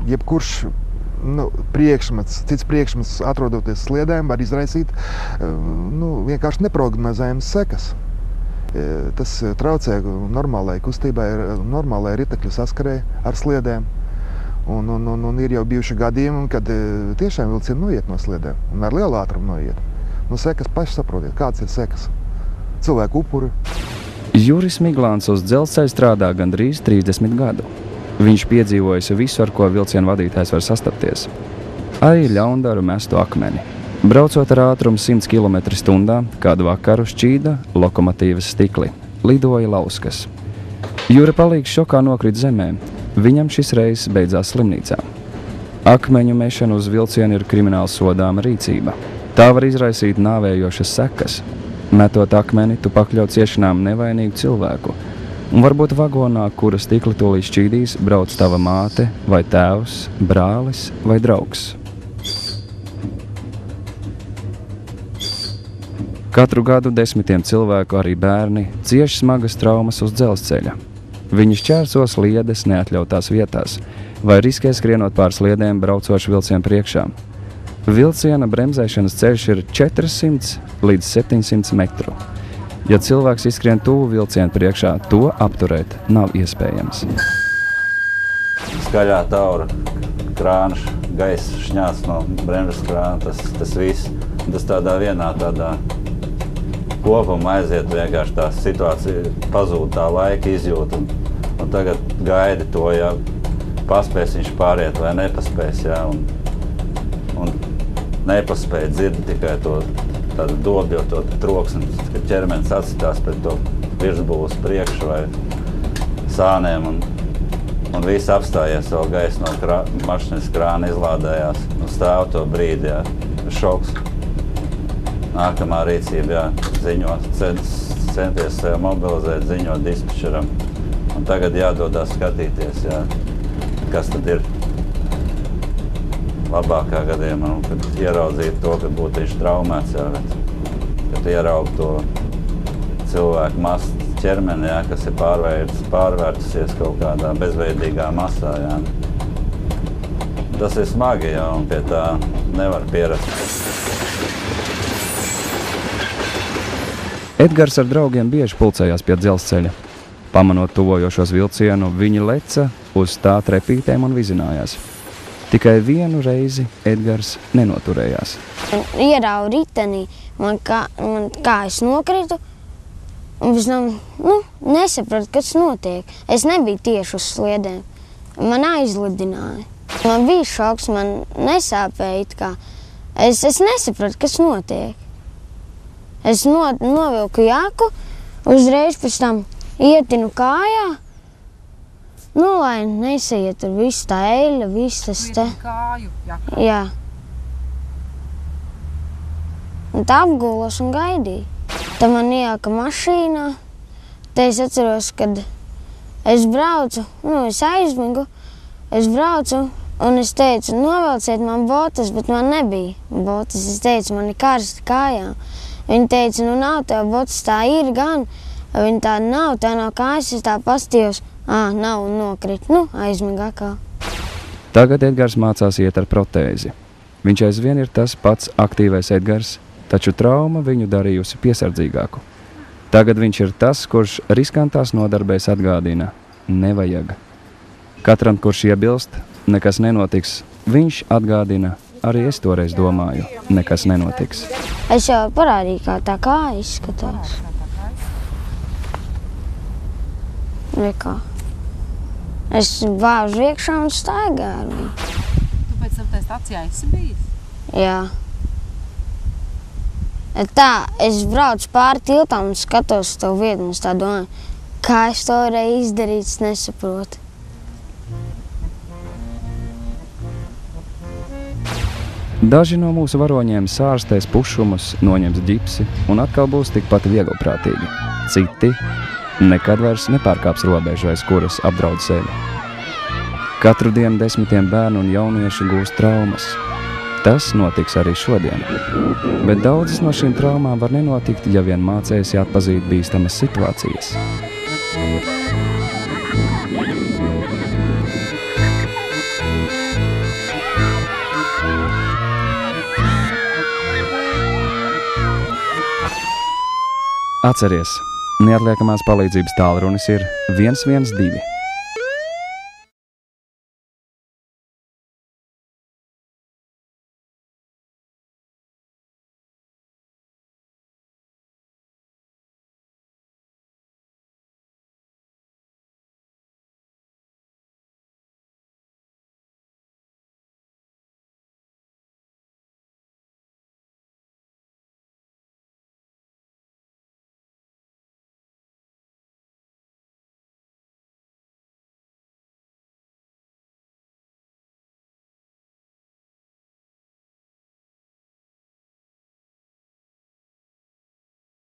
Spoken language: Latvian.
jebkurš cits priekšmets atrodoties sliedēm var izraisīt vienkārši neprognozējamas sekas. Tas traucē normālai kustībai, normālai ritekļu saskarē ar sliedēm. Un ir jau bijuši gadījumi, kad tiešām vilcieni noiet no sliedēm un ar lielu ātrumu noiet. Sekas paši saprotiet, kādas ir sekas. Cilvēku upuri. Juris Miglāns uz dzelzceļa strādā gandrīz 30 gadu. Viņš piedzīvojis visu, ar ko vilcienu vadītājs var sastapties. Arī ļaundaru mestu akmeni. Braucot ar ātrumu 100 km/h, kādu vakaru šķīda lokomotīvas stikli. Lidoja lauskas. Jura palīgs šokā nokrīt zemē. Viņam šis reizes beidzās slimnīcā. Akmeņu mešana uz vilcienu ir krimināli sodāma rīcība. Tā var izraisīt nāvējošas sekas. Metot akmeni, tu pakļaut ciešanām nevainīgu cilvēku. Un varbūt vagonā, kura stikli tūlīt šķīdīs, brauc tava māte, vai tēvs, brālis vai draugs. Katru gadu desmitiem cilvēku, arī bērni, cieš smagas traumas uz dzelzceļa. Viņi šķērso sliedes neatļautās vietās, vai riskē skrienot pār sliedēm braucošu vilcienu priekšā. Vilciena bremzēšanas ceļš ir 400 līdz 700 metru. Ja cilvēks izskrien tuvu vilcienu priekšā, to apturēt nav iespējams. Skaļā taura, krāns, gaisa šņāc no bremzes krāna, tas viss. Tas tādā kopumā aiziet vienkārši tā situācija, pazūd tā laika izjūta. Un tagad gaidi to, ja paspēs viņš pāriet vai nepaspēs. Ja, un nepaspēja dzird tikai to tādu dobju, to troksni, kad ķermenis atsitās pret to virsbūvas priekšu vai sāniem un viss apstājies, vēl gaisa no mašinas krāna izlādējās un stāv to brīdi, jā, šoks. Nākamā rīcība, jā, ziņot, centies sev mobilizēt, ziņot dispečeram. Un tagad jādodās skatīties, jā, kas tad ir. Labākā gadījumā, kad ieraudzītu to, ka būtu viņš traumēts, jā, kad ieraug to cilvēku masu ķermeni, jā, kas ir pārvērtusies kaut kādā bezveidīgā masā. Jā. Tas ir smagi, jā, un pie tā nevar pierast. Edgars ar draugiem bieži pulcējās pie dzelzceļa. Pamanot tuvojošos vilcienu, viņi leca uz tā trepītēm un vizinājās. Tikai vienu reizi Edgars nenoturējās. Ierauju ritenī, man kājas nokritu, un pēc tam nesapratu, kas notiek. Es nebiju tieši uz sliedēm, man aizlidināja. Man bija šoks, man nesāpēja it kā. Es nesapratu, kas notiek. Es novilku jaku, uzreiz pēc tam ietinu kājā. Lai nesaiet tur viss tā eļļa, viss tas te. Kāju, jakā. Jā. Un tā apgulos un gaidīju. Tad man iejāka mašīnā. Te es atceros, kad es braucu, es aizmigu. Es braucu un es teicu, novelciet man botas, bet man nebija botas. Es teicu, man ir karsti kājām. Viņi teica, nav tev botas, tā ir gan. Viņi tā nav kājas, es tā pastījos. Nav un nokrit. Aizmiga kā. Tagad Edgars mācās iet ar protēzi. Viņš aizvien ir tas pats aktīvais Edgars, taču trauma viņu darījusi piesardzīgāku. Tagad viņš ir tas, kurš riskantās nodarbēs atgādina – nevajag. Katram, kurš iebilst, nekas nenotiks, viņš atgādina – arī es toreiz domāju, nekas nenotiks. Es jau parādīju, kā tā kāja izskatās. Nekā. Es vāžu iekšā un staigāju ar viņu. Tu pēc tam tajā stacijā esi bijis? Jā. Tā, es braucu pāri tiltām un skatos uz to vietu un es tā domāju, kā es to varēju izdarīt, es nesaprotu. Daži no mūsu varoņiem sārstēs pušumus, noņems ģipsi un atkal būs tikpat vieglprātīgi. Citi nekad vairs nepārkāps robežu, aiz kuras apdraud sevi. Katru dienu desmitiem bērnu un jauniešu gūst traumas. Tas notiks arī šodien. Bet daudzas no šīm traumām var nenotikt, ja vien mācēsi atpazīt bīstamas situācijas. Atceries, neatliekamās palīdzības tālrunis ir 112.